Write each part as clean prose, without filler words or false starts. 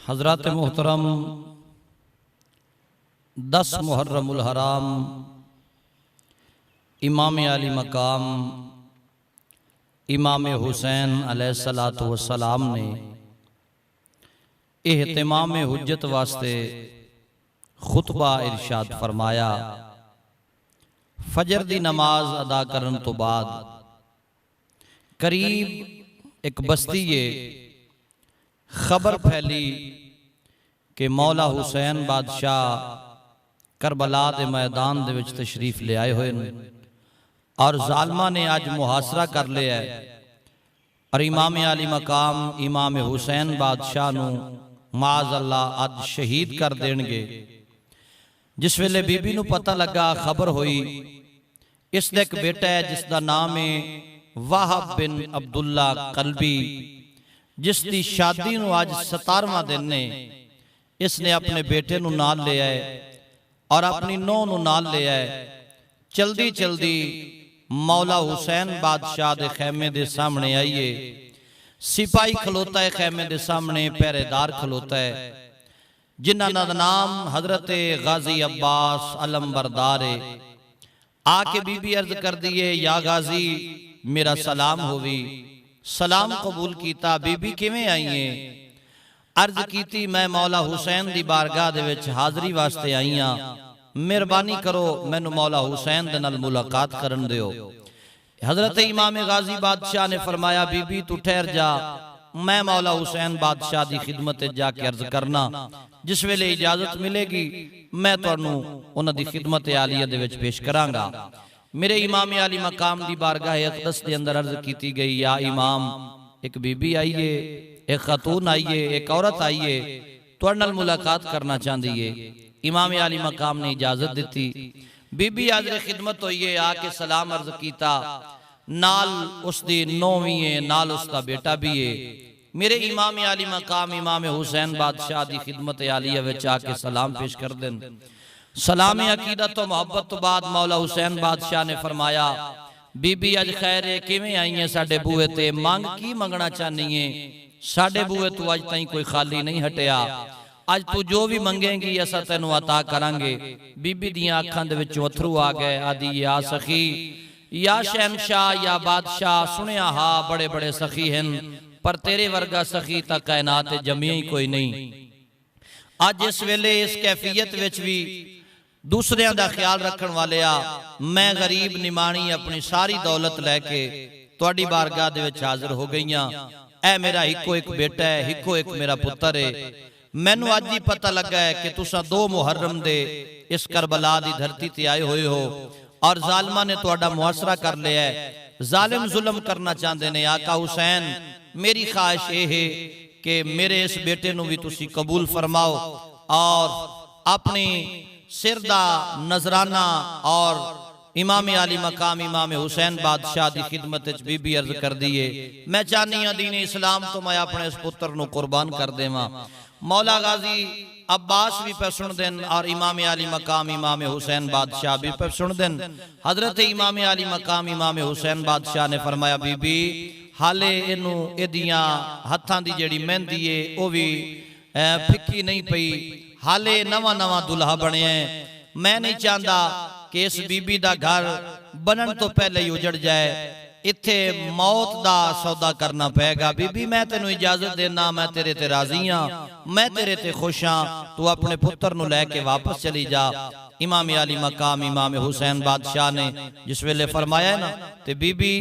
हज़रत मोहतरम 10 मुहर्रमुल हराम इमाम आली मकाम इमाम हुसैन अलैहिस्सलातु वस्सलाम ने एहतिमाम हुज्जत वास्ते खुतबा इरशाद फरमाया। फजर दी नमाज अदा करन तो बाद करीब एक बस्ती खबर फैली कि मौला हुसैन बादशाह करबला दे मैदान दे विच तशरीफ ले आए हुए हैं और जालमा ने आज मुहासरा कर लिया है और इमाम आली मकाम इमाम हुसैन बादशाह नू माज अल्लाह अज शहीद कर देंगे। जिस वेले बीबी नू पता लगा, खबर हुई इसदा एक बेटा है जिसका नाम है वाहब बिन अब्दुल्ला कल्बी, जिसकी शादी नू आज 17वां दिन ने। इसने अपने बेटे नू नाल ले आए और अपनी नौं नू नाल ले आए। चलदी चलदी मौला हुसैन बादशाह दे खैमे दे सामने आइए। सिपाही खलोता है खैमे दे सामने, पहरेदार खलोता है जिन्हां दा नाम हजरत गाजी अब्बास अलमबरदार है। आके बीबी अर्ज कर दिए, या गाजी मेरा सलाम होवी। सलाम कबूल कीता। बीबी किवें आई है? अर्ज कीती, मैं मौला हुसैन दी बारगाह दे विच हाजरी वास्ते आई हां, मेहरबानी करो मैनू मौला हुसैन दे नाल मुलाकात करन दिओ। हजरत इमाम गाजी बादशाह ने फरमाया, बीबी तू ठहर जा, मैं मौला हुसैन बादशाह दी खिदमत जाके अर्ज करना, जिस वेले इजाजत मिलेगी मैं तुहानू उन्हां दी खिदमत आलिया दे विच पेश करांगा। मेरे इमाम आली मकाम दी बारगाह अक़दस दे अंदर अर्ज की गई, या इमाम एक बीबी आई है, एक खातून आई है, एक औरत आई है, तुहाडे नाल मुलाकात करना चाहती है। इमाम आली मकाम ने इजाजत दी। बीबी हाज़िर खिदमत हुई है, आके सलाम अर्ज कीता। नाल उसदी नौं भी है, नाल उसका बेटा भी है। मेरे इमाम आली मकाम इमाम हुसैन बादशाह दी खिदमत आलिया विच आके सलाम पेश कर देन। सलाम अकीदत तो मोहब्बत तो बाद मौला हुसैन बादशाह ने फरमाया, बीबी अज खैर है, किवें आई है साडे बूहे ते? मंग की मंगना चाहनी है? साडे बूहे तू अज ताईं कोई खाली नहीं हटिया, अज तू जो भी मंगेगी असा तेनू अता करांगे। बीबी दियां अखां दे विच अथरू आ गए। आदि या सखी या शहनशाह या बादशाह, सुनिया हा बड़े बड़े सखी हैं पर तेरे वर्गा सखी तां कायनात जमिया ही कोई नहीं। अज इस वेले इस कैफियत विच भी दूसरियां दा ख्याल रखण वाले आ, मैं गरीब निमाणी अपनी सारी दौलत लैके तुहाडी बारगाह दे विच हाजिर हो गईयां। ऐ मेरा इको एक बेटा है, इको एक मेरा पुत्र है। मैनू अज ही पता लगा है कि तुसा 2 मुहर्रम दे इस करबला दी धरती ते आए हुए हो और जालिमा ने तुहाडा मुआसरा कर लिया है। जालिम जुल्म करना चाहते ने। आका हुसैन मेरी ख्वाहिश ये है कि मेरे इस बेटे नू भी तुसी कबूल फरमाओ और अपनी सिर दा नजराना और इमाम आली मकाम इमाम हुसैन बादशाह की खिदमत बीबी अर्ज कर दिए, मैं चाहनी हाँ दीन इस्लाम तो मैं अपने इस पुत्र नू कुर्बान कर देवां। मौला गाजी अब्बास भी पे सुन देन और इमाम आली मकाम इमाम हुसैन बादशाह भी पे सुन देन। हजरत इमाम आली मकाम इमाम हुसैन बादशाह ने फरमाया, बीबी हाले इनू एदियां हत्थां दी जेड़ी मेहंदी है वह भी फिक्की नहीं पई, हाले नवा नवा दुल्हा बने। मैं नहीं चाहता कि इस बीबी दा घर बनन तो पहले ही उजड़ जाए, इत्थे मौत दा सौदा करना पेगा। बीबी मैं तेनू इजाजत देना, मैं तेरे ते राजी हाँ, मैं तेरे ते खुश हाँ, तू अपने पुत्र नू लैके वापस चली जा। इमाम आली मकाम इमाम हुसैन बादशाह ने जिस वेले फरमाया है ना, ते बीबी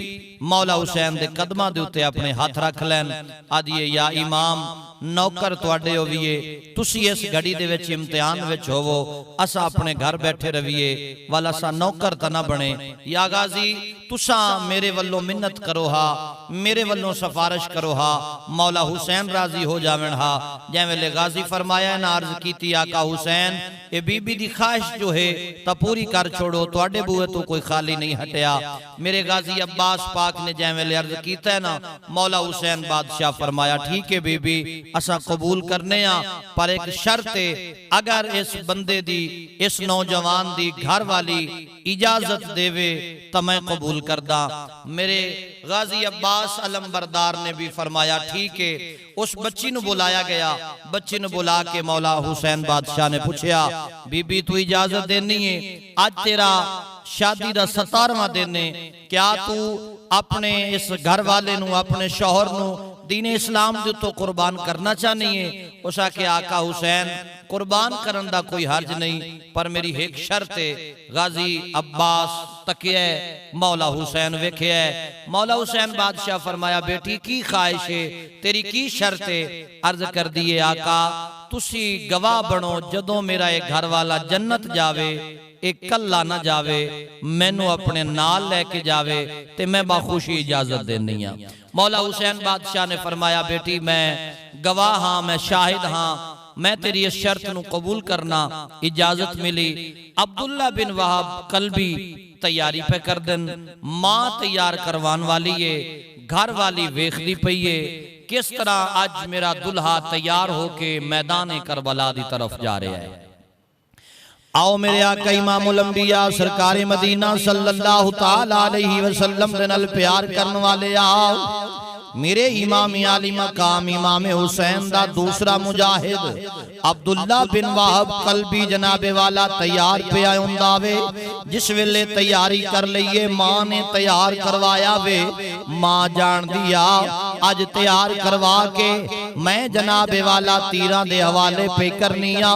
मौला हुसैन दे कदमां दे उत्ते अपने हाथ रख लैन। आदिए, या इमाम नौकर तुहाडे होविए, तुसी इस घड़ी दे विच इम्तिहान विच होवो, असा अपने घर बैठे रहिए, वाला सा नौकर ता ना बने। या गाजी तुसा मेरे वल्लों मिन्नत करो हा, मेरे वल्लों सिफारिश करो हा, मौला हुसैन राजी हो जावन हा। जै वेले गाजी फरमाया ना, अर्ज कीती, आका हुसैन ये बीबी दी ख्वाहिश जो है ता पूरी कर छोड़ो, तुहाडे बूहे तो कोई खाली नहीं हटिया। मेरे गाजी अब्बास पाक ने जै वेले अर्ज कीता है ना, मौला हुसैन बादशाह फरमाया, ठीक है बीबी असा कबूल करने आ, पर एक शर्त है, अगर इस बंदे दी इस नौजवान दी घर वाली इजाजत देवे तो मैं कबूल करदा। मेरे गाजी अब्बास अलमबरदार ने भी फरमाया ठीक है। उस बच्ची नु बुलाया गया, बच्ची नु बुला के मौला हुसैन बादशाह ने पूछा, बीबी तू इजाजत देनी है, आज तेरा शादी का 17वां दिन है, क्या तू अपने इस घर वाले नु अपने शौहर नु दीन इस्लाम दे तो कुर्बान करना चाहनी है? उस आके आका हुसैन कुर्बान करन दा कोई हर्ज नहीं, पर मेरी एक शर्त है। गाजी अब्बास तकिया मौला हुसैन वेख्या, मौला हुसैन बादशाह फरमाया बेटी की ख्वाहिश है, तेरी की शर्त है? अर्ज कर दिए आका तुसी गवाह बनो, जदों मेरा एक घर वाला जन्नत जावे, एक कला ना जावे, मैनू अपने नाल लेके जावे ते मैं बाखुशी इजाजत देनी आ। मौला हुसैन बादशाह ने फरमाया बेटी मैं गवाह हाँ, मैं शाहिद हाँ, मैं तेरी इस शर्त नू कबूल करना। इजाजत मिली। अब्दुल्ला बिन वहाब कल्बी तैयारी पे कर दिन, मां तैयार करवान वाली है, घर वाली वेखदी पई है किस तरह आज मेरा दुल्हा तैयार होके मैदान करबला दी तरफ जा रहा है। आओ मेरे आका इमामुल अंबिया सरकार मदीना सल्लल्लाहु ताला अलैहि वसल्लम दे नाल प्यार करने वाले आओ। मेरे इमाम आली मकाम इमाम हुसैन दा दूसरा मुजाहिद अब्दुल्ला बिन वहाब कल्बी जनाबे वाला तैयार पे आउंदा वे। जिस वेले तैयारी कर लईए मां ने तैयार करवाया वे, मां जान दिया अज तैयार करवा के मैं जनाबे वाला तीरां दे हवाले पे करनी आ।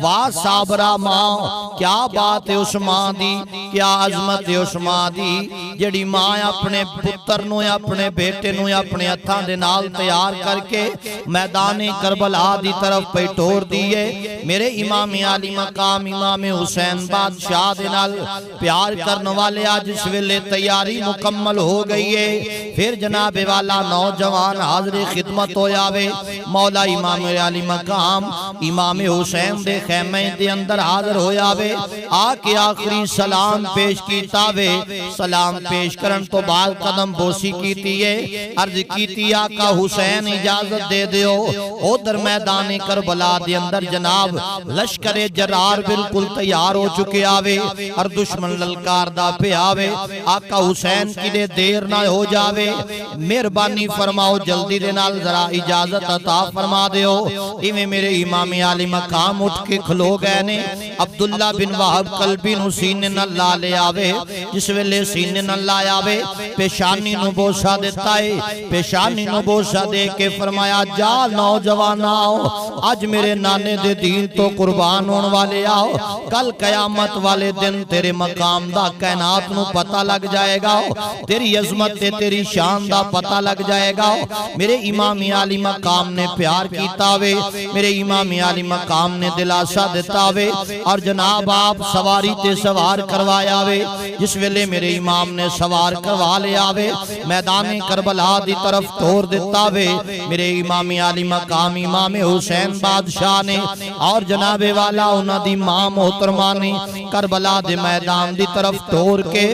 वाह साबरा मां, क्या बात है उस मां दी, क्या अजमत है उस मां दी जेड़ी मां अपने पुत्र नु अपने बेटे नु अपने हत्थां दे नाल तैयार करके मैदान करबला दी तरफ पे टोर दिए। मेरे इमाम आली मकाम इमाम हुसैन बादशाह दे नाल प्यार करने वाले आज इस वेले तैयारी मुकम्मल हो गई है। फिर जनाबे वाला नौजवान हाज़िर खिदमत हो जावे। मौला इमाम आली मकाम इमाम हुसैन दे खैमे दे अंदर हाजिर हो जावे। आके आखिरी सलाम पेश कीता वे। सलाम पेश करन तो बाद कदम बोसी कीती है। अर्ज कीती आका हुसैन इजाजत दे दियो। उधर मैदान करबला दे अंदर जनाब लश्कर जरार बिल्कुल तैयार हो चुके आवे और दुश्मन ललकार दा पे आवे। आका हुसैन की दे देर ना हो जावे, मेहरबानी फरमाओ जल्दी दे नाल जरा इजाजत अता फरमा दियो। इवें मेरे इमाम आली मकाम उठ के खलो गए ने। अब्दुल्ला बिन वहाब कल्बी नु सीने नाल ला ले आवे। जिस वेले सीने नाल ला आवे पेशानी नु बोसा देता है। पेशानी नु बोसा दे के फरमाया जा नौजवान आओ, आज मेरे नाने दे दीन तो कुर्बान होने वाले आओ। कल कयामत वाले दिन तेरे मकाम दा कायनात नु पता लग जाएगा, तेरी अजमत ते तेरी शान दा पता लग जाएगा। मेरे इमाम आली मकाम ने प्यार कीता वे, मेरे इमाम आली मकाम ने दिलासा दिता वे और जनाब आप सवारी ते सवार करवाया वे। जिस वेले मेरे इमाम ने सवार करवा लिया वे मैदान करबला दी तरफ तोड़ दिता वे। मेरे इमाम आली मकाम इमाम हुसैन बादशाह ने और जनाबे वाला उन्हां दी मां मोहतरमा ने करबला दे मैदान दी तरफ तोड़ के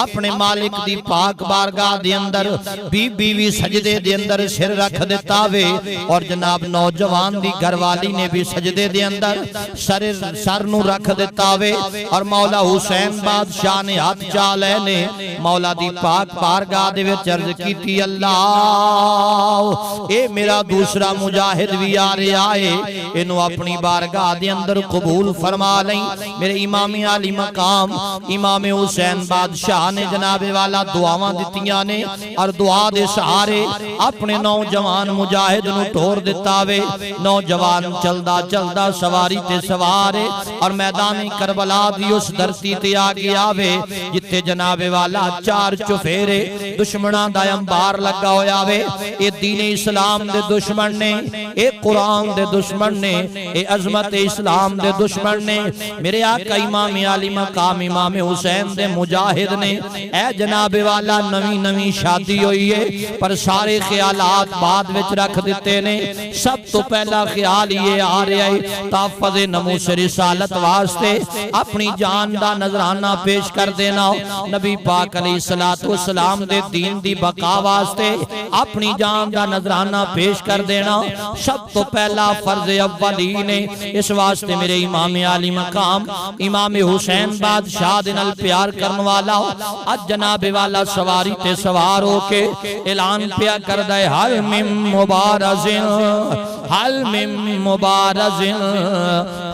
अपने मालिक दी पाक बारगाह दे अंदर बीबी भी सजदे दे अंदर सिर रख दिता वे और जनाब नौजवान दी घरवाली ने भी सजदे दे अंदर सर नु रख दिता वे। और मौला हुसैन बादशाह ने हाथ चा लेने मौला दी पाक बारगाह दे विच अर्ज कीती अल्लाह ए मेरा दूसरा मुजाहिद भी आ रहा है, इन्हों अपनी बारगाह दे अंदर कबूल फरमा लई। मेरे इमाम आली मकाम इमाम हुसैन बादशाह ने जनाबे वाला दुआवां दित्तियां ने और दुआ दे सहारे अपने नौजवान मुजाहिद नु तोड़ दिता वे। नौजवान चलदा चलदा सवारी ते सवारे और मैदान करबला दी उस धरती ते आ गया वे जिथे जनाबे वाला चार चुफेरे दुश्मनां दा अंबार लगा होया वे। ए दीन इस्लाम दे दुश्मन ने, ए कुरान दे दुश्मन ने, ए अजमत इस्लाम दे दुश्मन ने। मेरे आका इमाम आली मकाम इमाम हुसैन दे मुजाहिद ने ए जनाबे वाला नवी नवी शादी हुई है पर सारे ख्यालात बाद विच रख दिते दिते ने। सब तो पहला ख्याल ये आ रहा है ताफज़ नमूस रिसालत वास्ते अपनी जान दा नजराना पेश कर देना। नबी पाक अलैहिस्सलातु वस्सलाम दे दीन दी बका वास्ते अपनी जान दा नजराना पेश कर देना सब तो पहला फर्ज अव्वली ने। इस वास्ते मेरे इमाम आली मकाम इमाम हुसैन बादशाह दे नाल प्यार करने वाला अज जनाबे वाला सवारी ते सवार होके ऐलान पिया करदा है हल मिन मुबारज़िन हल मिन मुबारज़िन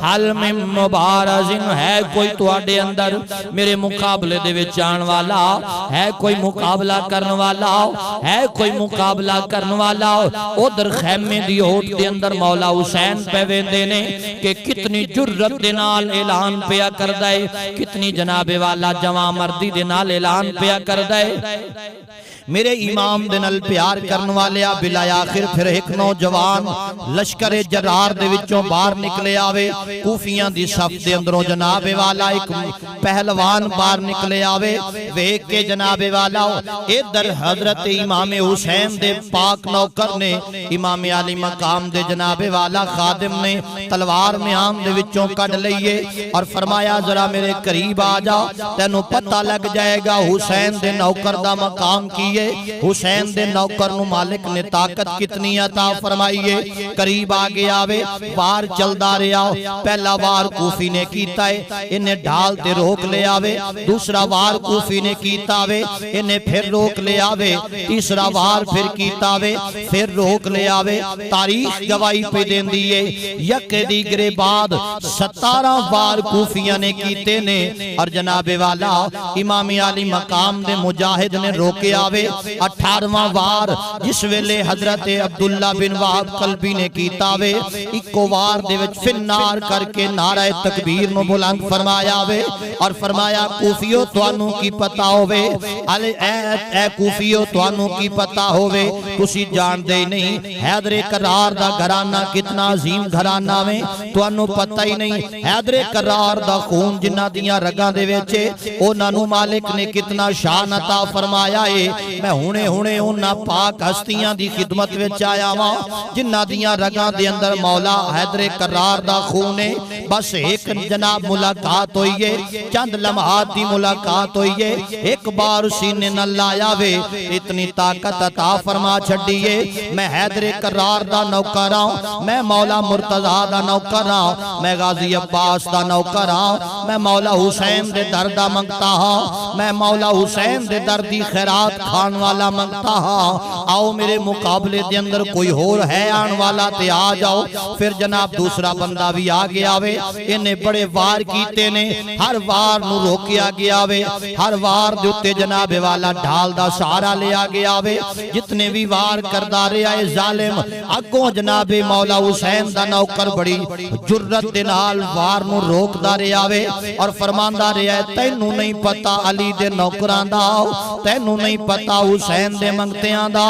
हल मिन मुबारज़िन। है कोई तुहाडे अंदर मेरे मुकाबले दे विच आने वाला, है कोई मुकाबला करने वाला, है कोई मुकाबला करने वाला। उधर खैमे दी ओट दे अंदर मौला हुसैन पे वेंदे ने कि कितनी जुर्रत दे नाल ऐलान पिया करदा है, कितनी जनाबे वाला जवां मर्दी दे नाल ऐलान पिया करदा है। मेरे इमाम दे नाल प्यार करने वाले बिला आखिर फिर एक नौजवान लश्कर जरार दे विचों बाहर निकले आवे। कूफियां दी सफ दे अंदरों जनाबे वाला एक पहलवान बाहर निकले आवे। वेख के जनाबे वाला इधर हजरत इमाम हुसैन दे पाक नौकर ने इमाम आली मकाम दे जनाबे वाला खादिम ने तलवार म्यान दे विचों कढ लईए और फरमाया जरा मेरे करीब आ जा, तेनों पता लग जाएगा हुसैन दे नौकर दा मकाम की है। हुसैन दे नौकर नु मालिक ने ताकत कितनी अता फरमाइए। करीब आगे आवे, वार चलदा रहा। पहला वार कूफी ने कीता है, इन्हें ढाल ते रोक ले आवे। दूसरा वार कूफी ने कीता वे, इन्हें फिर रोक ले आवे। तीसरा वार फिर कीता वे, फिर रोक ले आवे। तारीख गवाही पे देंदी है यके दीगरे बाद 17 वार कूफिया ने कीते ने और जनाबे वाला इमाम आली मकाम दे मुजाहिद ने रोके आवे। 18वां वार जिस वेले हजरत अब्दुल्ला बिन वहाब कल्बी ने कीता वे, इको वार दे विच फिन्नार करके नारा तकबीर नु बुलंद फरमाया वे और फरमाया कूफियो तुहानू की पता होवे, अले ए कूफियो तुहानू की पता होवे, तुसी जानदे ही नहीं हैदरे करार दा घराना कितना अजीम घराना वे, तुहानू पता ही नहीं हैदरे करार दा खून जिन्ना दियां रगां दे विच उन्हां नू मालिक ने कितना शान अता फरमाया है। मैं हुणे हुणे उन्हां पाक हस्तियां दी खिदमत विच आया वां जिन्हां दियां रगां दे अंदर मौला हैदरे करार दा खून है। बस एक जनाब मुलाकात होई है, चंद लम्हात दी मुलाकात हुई है, एक बार सीने न लाया वे इतनी ताकत अता फरमा छड़ी है। मैं हैदरे करार दा नौकर हां, मैं मौला मुर्तजा दा नौकर हां, मैं गाजी अब्बास दा नौकर हां, मैं मौला हुसैन दे दर दा मंगता हां, मैं मौला हुसैन दे दर दी खैरात खान वाला मंगता हां। आओ मेरे मुकाबले दे अंदर कोई होर है आने वाला ते आ जाओ। फिर जनाब दूसरा बंदा भी आ गया वे, इन्हें बड़े वार कीते ने, हर वार नू रोकिया गया वे, हर वार दे उत्ते जनाबे वाला ढाल दा सहारा लिया गया वे। जितने भी वार करदा रहा है जालिम अगों जनाबे मौला हुसैन दा नौकर बड़ी जुर्रत दे नाल वार नू रोकदा रहा वे और फरमांदा रहा है तैनू नहीं पता अली दे नौकरां दा, तैनू नहीं पता हुसैन दे मंगतियां दा।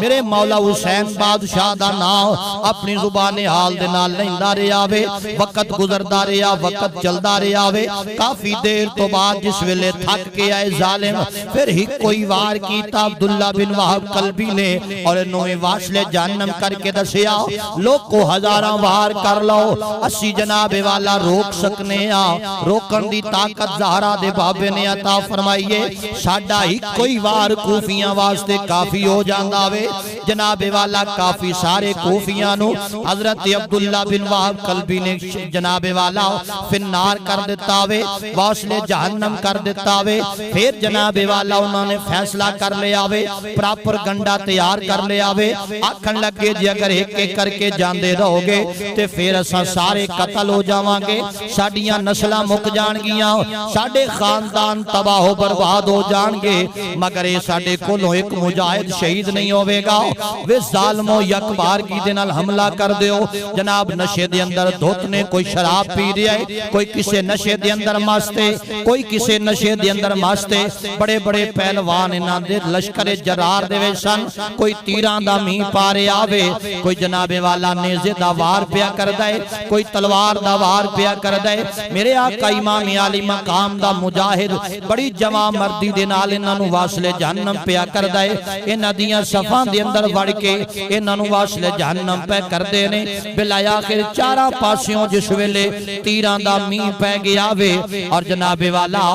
मेरे मौला हुसैन बादशाह दा नाम अपनी जुबान हाल दे नाल लैंदा रहा वे। वक्त गुजरदा रहा, वक्त चलदा रहा वे। काफी देर तो बाद जिस वेले थक के आए जालिम फिर ही कोई वार कीता अब्दुल्ला बिन वहाब कल्बी ने और नोए वासले जहन्नम करके दसिया लोको हजारां वार कर लो अस्सी जनाबे वाला रोक सकने आ, रोकन दी ताकत ज़हरा दे बाबे ने अता फरमाईए। साडा ही कोई वार कूफियां वास्ते काफी हो जांदा वे। जनाबे वाला काफी सारे कूफियां नु हजरत अब्दुल्ला बिन वहाब कल्बी ने जनाबे वाला फिन्नार कर दिता वे, वासले जहन्नम कर दिता वे। फिर जनाबे वाला उन्होंने फैसला कर लिया वे, प्रॉपर गंडा तैयार कर लिया वे। आखन लगे जी अगर एक एक करके जांदे रहोगे ते फिर असां सारे कतल हो जावांगे, साडियां नस्लां मुक जाणगियां, साडे खानदान तबाह बर्बाद हो जाणगे, मगर ये साडे कोलों एक मुजाहिद शहीद नहीं होवेगा। वे जालमो यकबार की दे नाल हमला कर दियो। जनाब नशे दे अंदर धुत ने कोई शराब पी रहा है, कोई किसी नशे दे अंदर मस्त है, कोई किसी नशे दे अंदर मस्त है। बड़े बड़े पहलवान इन्हां दे लश्कर जरार दे विच सन, कोई तीरां दा मींह पा रहा वे, कोई जनाबे वाला नेज़े दा वार पिया करदा है, कोई तलवार दा वार पिया करदा है। मेरे आका इमाम आली मकाम दा मुजाहिद बड़ी जमा मर्दी दे नाल इन्हां नूं वासले जहन्नम पिया करदा है। इन्हां दियां सफां दे अंदर वड़ के इन्हां नूं वासले जहन्नम पे करदे ने। बिला आखिर चारा पासियों जिस वेले तीरां दा मींह पै गया वे और जनाबे वाला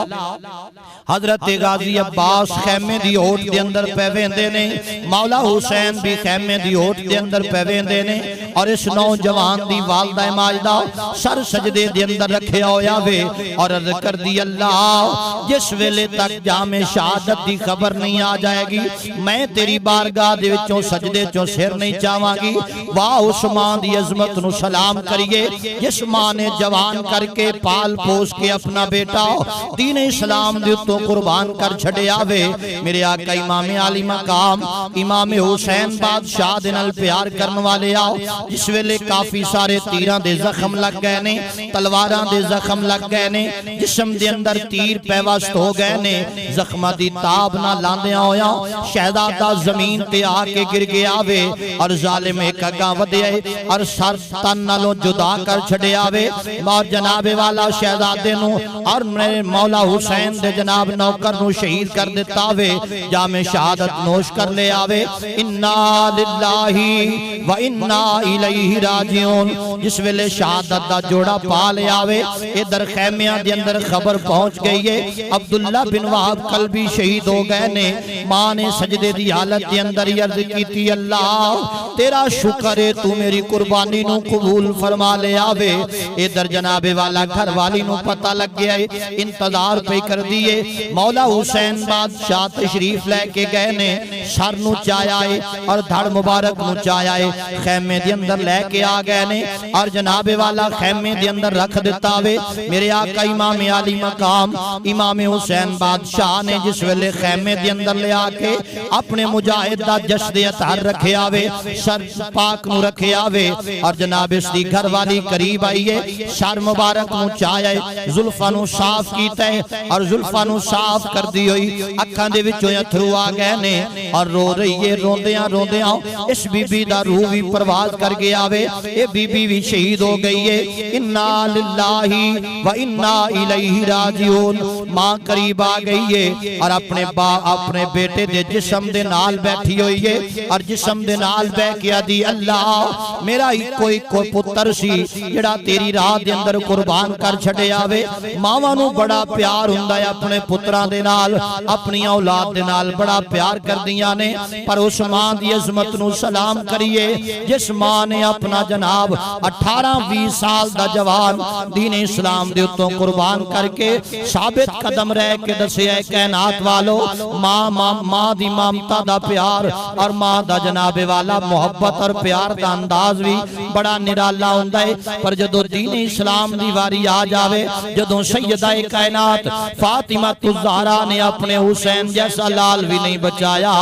हजरत गाजी अब्बास खैमे दी ओट दे अंदर पै वेंदे ने, मौला हुसैन भी खैमे दी ओट दे अंदर पै वेंदे ने और इस नौजवान दी वालदा माजदा सर सजदे दे अंदर रखिया होया वे और अर्ज कर दी अल्लाह जिस वेले तक जामे शहादत दी खबर नहीं आ जाएगी मैं तेरी बारगाह दे विचों सजदे चों सिर नहीं चावांगी। वाह उस मां दी अजमत नूं सलाम करिए जिस मां ने जवान करके पाल पोस के अपना बेटा दीन इस्लाम दे उत्तों कुर्बान कर छड़िया वे। मेरे आका इमाम आली मकाम इमाम हुसैन बादशाह दे नाल प्यार करन वाले आओ जिस वेले काफी सारे तीरां दे जख्म लग गए ने, तलवारां दे जख्म लग गए ने, जिस्म दे अंदर तीर पैवस्त हो गए ने, जख्मां दी ताब ना लांदियां होया शहजादा जमीन ते आके गिर गया वे और जालिम एक अगा वधिया और सर तन नालों जुदा कर छड़िया वे। और जनाबे वाला शहजादे नूं और मेरे मौला हुसैन दे जनाब नौकर नूं शहीद कर दिता वे, जामे शहादत नोश कर ले आवे। इन्ना लिल्लाही व इन्ना इलैहि राजिऊन। जिस वेले शहादत दा जोड़ा पा ले आवे इधर खैमिया दे अंदर खबर पहुंच गई है अब्दुल्ला बिन वहाब कल्बी शहीद हो गए ने। मां ने सजदे दी हालत दे अंदर अर्ज की अल्लाह तेरा शुक्र है तू मेरी कुर्बानी नूं कबूल फरमा ले आवे। इधर जनाबे वाला घर वाली नूं पता लग गया है, इंतजार पे कर दिए। मौला हुसैन बादशाह तशरीफ लेके गए ने, सर नूं चाया है और धड़ मुबारक नूं चाया है खैमे दे अंदर लेके आ गए ने और जनाबे वाला खैमे दे अंदर रख दिता वे। मेरे आका इमाम आली मकाम इमाम हुसैन बादशाह ने जिस वेले खैमे दे अंदर ले आके अपने मुजाहिद दा जश्न अतहर रखे आवे, सर पाक नूं रखे आवे और जनाब इसदी घर वाली करीब आई है, सर मुबारक नूं चाया है, जुल्फां नूं साफ कीता है और जुल्फां नूं साफ कर दी हुई अखां दे विचों अथरू आ गए ने और रो रही है। रोंदियां रोंदियां इस बीबी दा रूह भी परवाज कर गया वे, ये बीबी भी शहीद हो गई है। इन्ना लिल्लाही व इन्ना इलैहि राजिऊन। मां करीब आ गई है और अपने बेटे दे जिस्म दे नाल बैठी हुई है और जिस्म दे नाल बैठ के आदी अल्लाह मेरा इको पुत्र सी जेड़ा तेरी राह दे अंदर कुर्बान कर छड़िया वे। मावां नूं बड़ा प्यार हुंदा है अपने पुत्रां दे नाल, अपनी औलाद दे नाल बड़ा प्यार करदियां ने, पर उस मां दी अजमत नूं सलाम करिए जिस मां ने अपना जनाब 18-20 साल दा जवान दीन इस्लाम दे उत्तों कुर्बान करके साबित कदम रह के दसिया कायनात वालो मां दी ममता दा प्यार और मां दा जनाबे वाला मोहब्बत और प्यार दा अंदाज भी बड़ा निराला हुंदा है। पर जदों दीन इस्लाम दी वारी आ जावे, जदों सैयदा कायनात फातिमा ज़हरा ने अपने हुसैन जैसा लाल भी नहीं बचाया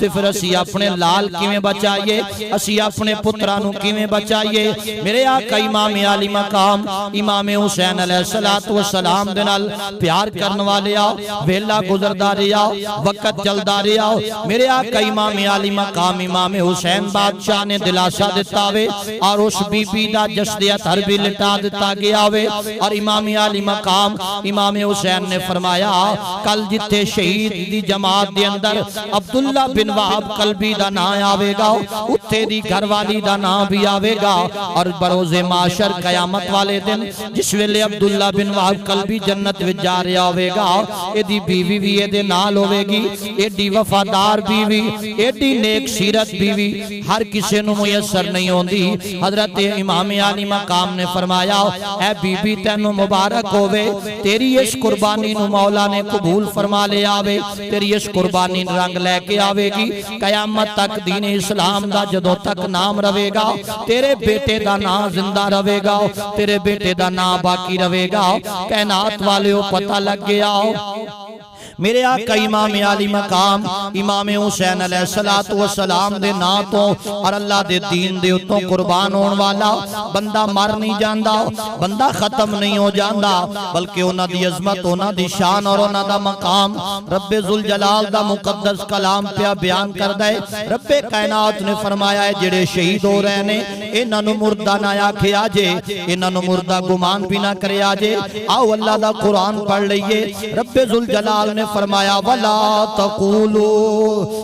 तो फिर असी अपने लाल किवें बचाइए, असी अपने पुत्रां नूं किवें बचाइए। मेरे आका इमाम आली मकाम इमाम हुसैन अलैहिस्सलातु वस्सलाम दे नाल प्यार करन वाले आओ, वेला गुजरदा रहा, वक्त चलदा रहा। मेरे आका इमाम आली मकाम इमाम हुसैन बादशाह ने दिलासा दिता वे और उस बीबी दा जश्न अतहर भी लिटा दिता गया वे। और इमाम आली मकाम इमाम हुसैन ने फरमाया कल जिथे शहीद दी जमात दे अंदर अब्दुल्ला बिन वहाब कल्बी दा नाम आवेगा उत्थे दी घरवाली दा नाम भी आवेगा। और बरोज़े माशर कयामत वाले दिन जिस वेले अब्दुल्ला बिन वहाब कल्बी जन्नत विच जा रहा होवेगा, एदी बीवी भी एदे नाल होवेगी। एडी वफादार बीवी, एडी नेक सीरत बीवी हर किसी नूं मुयस्सर नहीं होंदी। हजरत इमाम आली मकाम ने फरमाया ऐ बीबी तैनूं मुबारक होवे, तेरी इस कुर्बानी नूं मौला ने कबूल फरमा ले आवे, तेरी इस कुर्बानी रंग लैके आवेगी। कयामत तक दीन इस्लाम दा जदों तक नाम रवेगा, तेरे बेटे दा नाम जिंदा रवेगा, तेरे बेटे दा नाम बाकी रवेगा। कायनात वाले पता लग गया मेरे आका इमाम आली मकाम इमाम हुसैन अलैहिस्सलातु वस्सलाम दे नां तो और अल्लाह दे दीन दे उत्तों कुर्बान होने वाला बंदा मर नहीं जाता, बंदा खत्म नहीं हो जाता, बल्कि उन्हां दी अजमत, उन्हां दी शान और उन्हां दा मकाम रब्बे जुल जलाल दा मुकद्दस कलाम पे बयान करदा है। रब्बे कायनात ने फरमाया है जेड़े शहीद हो रहे ने इन्हां नूं मुर्दा ना आखिया जे, इन्हां नूं मुर्दा गुमान भी ना करिया जे। आओ अल्लाह दा कुरान पढ़ लईए। रब्बे जुल जलाल ने फरमाया वला तक़ूलू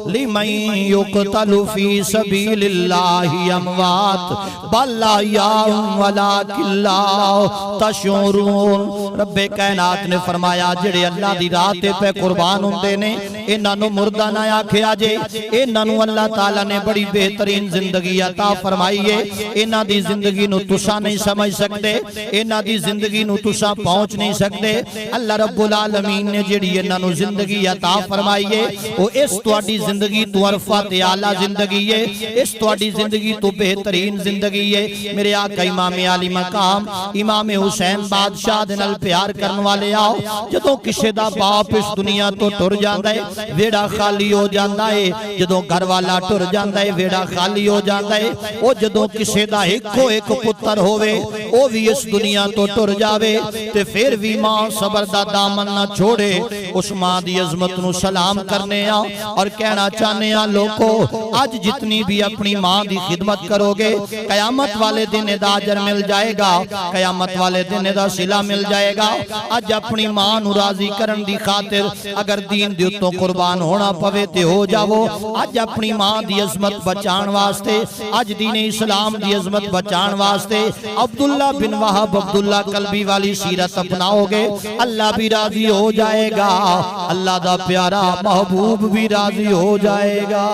लिमन युक़तलु फी सबीलिल्लाहि अमवात बल अहयाउन वलाकिन ला तशऊरून। रब्बे कायनात ने फरमाया जेड़े अल्लाह दी राह ते पे कुर्बान हुंदे ने इन्हां नूं मुर्दा ना आखिया जे। इन्हां नूं अल्लाह ताला ने बड़ी बेहतरीन जिंदगी अता फरमाई है। इन्हां दी जिंदगी नूं तुसां नहीं समझ सकते, इन्हां दी जिंदगी नूं तुसां पहुंच नहीं सकते। अल्लाह रब्बुल आलमीन ने जेड़ी इन्हां नूं जिंदगी अता फरमाई है वो इस तुहाडी जिंदगी तो अरफा ते आला जिंदगी है, इस तुहाडी जिंदगी तो बेहतरीन जिंदगी है। मेरे आका इमाम आली मकाम इमाम हुसैन बादशाह दे नाल प्यार करने वाले आओ, जदों किसे दा बाप इस दुनिया तो टुर जांदा है वेड़ा खाली हो जांदा है, जदों घर वाला टुर जांदा है वेड़ा खाली हो जांदा है। ओ जदों किसे दा इको एक पुत्र होवे ओ भी इस दुनिया तो टुर जावे ते फिर भी मां सबर दा दामन ना छोड़े। उस मां दी अजमत नूं सलाम करने आ और कहना चाहने आ लोगो आज जितनी भी अपनी मां दी खिदमत करोगे कयामत वाले दिन इहदा अजर मिल जाएगा, कयामत वाले दिन इहदा सिला मिल जाएगा। आज अपनी मां नूं राजी करन दी खातिर अगर दीन दे उत्तों कुर्बान होना पवे ते हो जावो। आज अपनी मां दी अजमत बचाण वास्ते, आज दीन इस्लाम दी अजमत बचाण वास्ते अब्दुल्ला बिन वहाब अब्दुल्ला कल्बी वाली सीरत अपनाओगे अल्लाह भी राजी हो जाएगा, अल्लाह दा प्यारा महबूब भी राजी हो जाएगा।